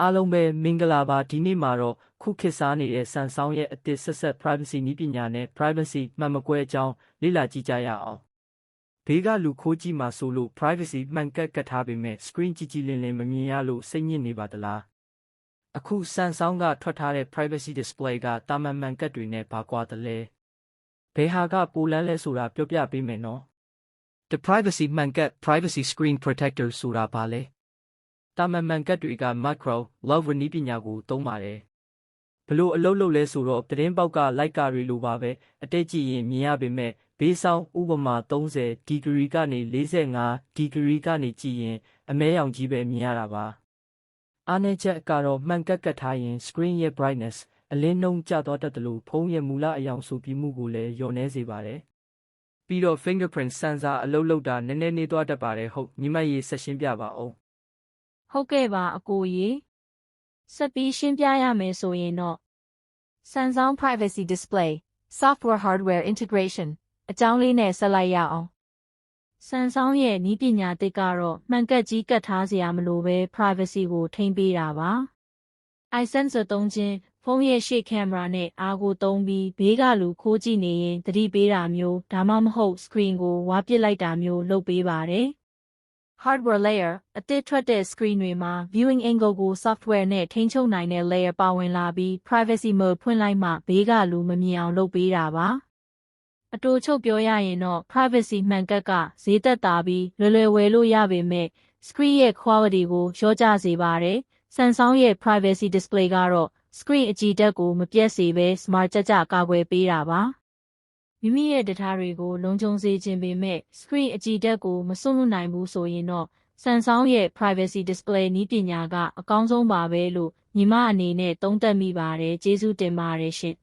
အားလုံးပဲမင်္ဂလာပါဒီနေ့မှာတော့ခုခေတ်စားနေတဲ့ Samsung ရဲ့အသစ်ဆက်ဆက် privacy နည်းပညာနဲ့ privacy မှန်မကွဲအကြောင်းလေ့လာကြည့်ကြရအောင်ဘေးကလူခိုးကြည့်မှာဆိုလို့ privacy မှန်ကတ်ထားပေမဲ့ screen ကြည်ကြည်လင်လင်မမြင်ရလို့စိတ်ညစ်နေပါသလားအခု Samsung ကထွက်ထားတဲ့ privacy display ကတာမန်မှန်ကတ်တွေနဲ့ဘာကွာသလဲဘယ်ဟာကပိုလန်းလဲဆိုတာပြောပြပေးမယ်နော် The privacy မှန်ကတ် privacy screen protector ဆိုတာဘာလဲတာမန်မှန်ကတ်တွေက macro love နည်းပညာကိုသုံးပါတယ်ဘလို့အလုပ်လုပ်လဲဆိုတော့သတင်းပေါက်ကလိုက်ကာတွေလိုပါပဲအတိတ်ကြည့်ရင်မြင်ရပေမဲ့ဘေးဆောင်ဥပမာ30ဒီဂရီကနေ45ဒီဂရီကနေကြည့်ရင်အမဲရောင်ကြီးပဲမြင်ရတာပါအားနည်းချက်ကတော့မှန်ကတ်ထားရင် screen ရဲ့ brightness အလင်းနှုန်းကျသွားတတ်တယ်လို့ဖုန်းရဲ့မူလအယောင်ဆိုပြီးမှုကိုလည်းလျော့နည်းစေပါတယ်ပြီးတော့ fingerprint sensor အလုပ်လုပ်တာနည်းနည်းနေသွားတတ်ပါတယ်ဟုတ်ညီမရေဆက်ရှင်းပြပါအောင်ဟုတ်ကဲ့ပါအကိုရေဆက်ပြီးရှင်းပြရမယ်ဆိုရင်တော့ Samsung Privacy Display Software Hardware Integration အကြောင်းလေးနဲ့ဆက်လိုက်ရအောင် Samsung ရဲ့နည်းပညာသစ်ကတော့မှန်ကတ်ကြီးကတ်ထားစရာမလိုပဲ privacy ကိုထိန်းပေးတာပါ iSensor သုံးခြင်းဖုန်းရဲ့ရှေ့ကင်မရာနဲ့အားကိုသုံးပြီးဘေးကလူခိုးကြည့်နေရင်သတိပေးတာမျိုးဒါမှမဟုတ် screen ကိုဝါပစ်လိုက်တာမျိုးလုပ်ပေးပါတယ်Hardware layer အသစ်ထွက်တဲ့ screen တွေမှာ viewing angle ကို software နဲ့ထိန်းချုပ်နိုင်တဲ့ layer ပါဝင်လာပြီး privacy mode ဖွင့်လိုက်မှဘေးကလူမမြင်အောင်လုပ်ပေးတာပါအတိုးချုပ်ပြောရရင်တော့ privacy မှန်ကတ်ကဈေးသက်သာပြီးလွယ်ဝယ်လို့ရပေမဲ့ screen ရဲ့ quality ကိုလျော့ကျစေပါတယ် Samsung ရဲ့ privacy display ကတော့ screen အကြည်ဓာတ်ကိုမပြတ်စေဘဲ smart ကျကာကွယ်ပေးတာပါမိမိရဲ့ data တွေကိုလုံခြုံစေခြင်းပေမဲ့ screen အကြည်ဓာတ်ကိုမစွန့်လွတ်နိုင်ဘူးဆိုရင်တော့ Samsung ရဲ့ privacy display နည်းပညာကအကောင်းဆုံးပါပဲလို့ညီမအနေနဲ့သုံးသပ်မိပါတယ်ကျေးဇူးတင်ပါတယ်ရှင်